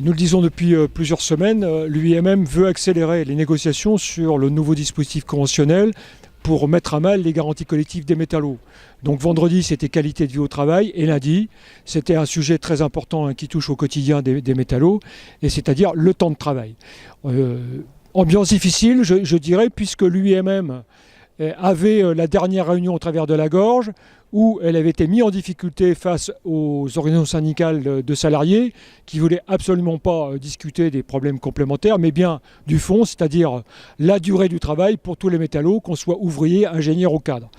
Nous le disons depuis plusieurs semaines, l'UIMM veut accélérer les négociations sur le nouveau dispositif conventionnel pour mettre à mal les garanties collectives des métallos. Donc vendredi, c'était qualité de vie au travail, et lundi, c'était un sujet très important qui touche au quotidien des métallos, et c'est-à-dire le temps de travail. Ambiance difficile, je dirais, puisque l'UIMM avait la dernière réunion au travers de la gorge, où elle avait été mise en difficulté face aux organisations syndicales de salariés qui ne voulaient absolument pas discuter des problèmes complémentaires, mais bien du fond, c'est-à-dire la durée du travail pour tous les métallos, qu'on soit ouvrier, ingénieur ou cadre.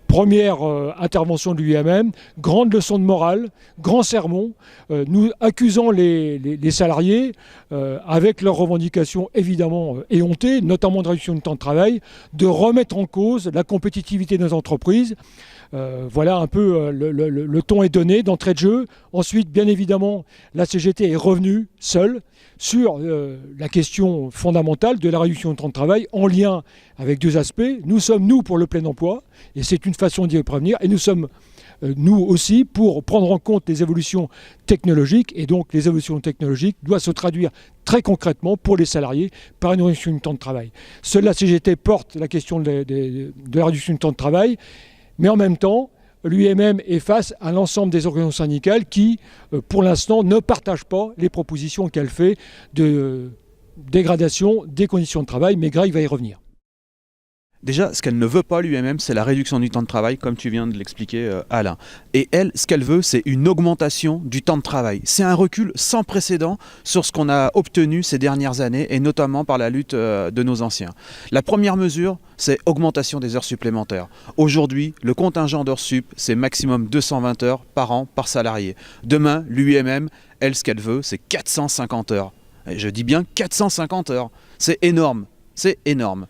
Première intervention de l'UIMM, grande leçon de morale, grand sermon, nous accusant les salariés, avec leurs revendications évidemment éhontées, notamment de réduction du temps de travail, de remettre en cause la compétitivité de nos entreprises. Voilà un peu le ton est donné d'entrée de jeu. Ensuite, bien évidemment, la CGT est revenue seule sur la question fondamentale de la réduction du temps de travail en lien avec deux aspects. Nous sommes, nous, pour le plein emploi, et c'est une façon d'y prévenir, et nous sommes, nous aussi, pour prendre en compte les évolutions technologiques, et donc les évolutions technologiques doivent se traduire très concrètement pour les salariés par une réduction du temps de travail. Seule la CGT porte la question de la réduction du temps de travail, mais en même temps, l'UIMM est face à l'ensemble des organisations syndicales qui, pour l'instant, ne partagent pas les propositions qu'elle fait de dégradation des conditions de travail, mais Greg va y revenir. Déjà, ce qu'elle ne veut pas, l'UIMM, c'est la réduction du temps de travail, comme tu viens de l'expliquer, Alain. Et elle, ce qu'elle veut, c'est une augmentation du temps de travail. C'est un recul sans précédent sur ce qu'on a obtenu ces dernières années, et notamment par la lutte de nos anciens. La première mesure, c'est augmentation des heures supplémentaires. Aujourd'hui, le contingent d'heures sup, c'est maximum 220 heures par an par salarié. Demain, l'UIMM, elle, ce qu'elle veut, c'est 450 heures. Et je dis bien 450 heures. C'est énorme, c'est énorme.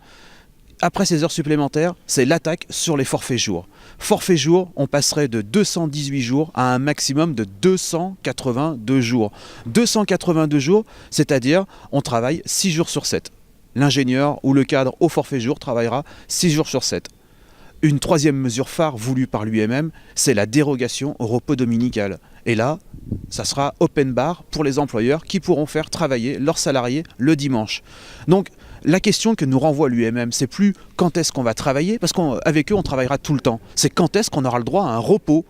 Après ces heures supplémentaires, c'est l'attaque sur les forfaits jours. Forfait jour, on passerait de 218 jours à un maximum de 282 jours. 282 jours, c'est-à-dire on travaille 6 jours sur 7. L'ingénieur ou le cadre au forfait jour travaillera 6 jours sur 7. Une troisième mesure phare voulue par l'UIMM, c'est la dérogation au repos dominical. Et là, ça sera open bar pour les employeurs qui pourront faire travailler leurs salariés le dimanche. Donc, la question que nous renvoie l'UIMM, c'est plus quand est-ce qu'on va travailler, parce qu'avec eux, on travaillera tout le temps. C'est quand est-ce qu'on aura le droit à un repos,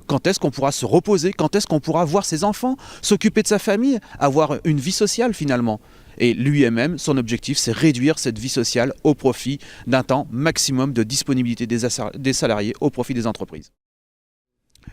quand est-ce qu'on pourra se reposer, quand est-ce qu'on pourra voir ses enfants, s'occuper de sa famille, avoir une vie sociale finalement. Et l'UIMM, son objectif, c'est réduire cette vie sociale au profit d'un temps maximum de disponibilité des salariés au profit des entreprises.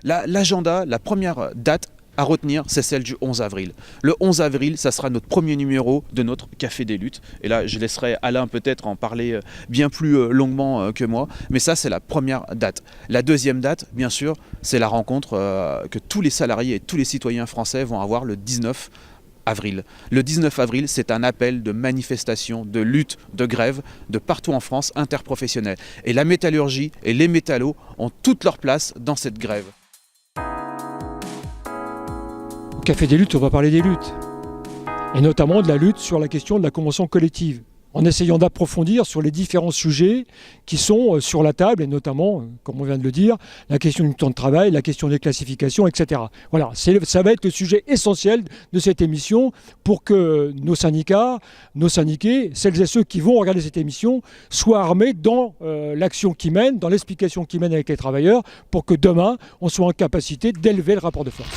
L'agenda, la première date à retenir, c'est celle du 11 avril. Le 11 avril, ça sera notre premier numéro de notre Café des Luttes. Et là, je laisserai Alain peut-être en parler bien plus longuement que moi. Mais ça, c'est la première date. La deuxième date, bien sûr, c'est la rencontre que tous les salariés et tous les citoyens français vont avoir le 19 avril. Le 19 avril, c'est un appel de manifestation, de lutte, de grève, de partout en France, interprofessionnelle. Et la métallurgie et les métallos ont toute leur place dans cette grève. Au Café des luttes, on va parler des luttes, et notamment de la lutte sur la question de la convention collective, en essayant d'approfondir sur les différents sujets qui sont sur la table, et notamment, comme on vient de le dire, la question du temps de travail, la question des classifications, etc. Voilà, ça va être le sujet essentiel de cette émission pour que nos syndicats, nos syndiqués, celles et ceux qui vont regarder cette émission, soient armés dans l'action qu'ils mènent, dans l'explication qu'ils mènent avec les travailleurs, pour que demain, on soit en capacité d'élever le rapport de force.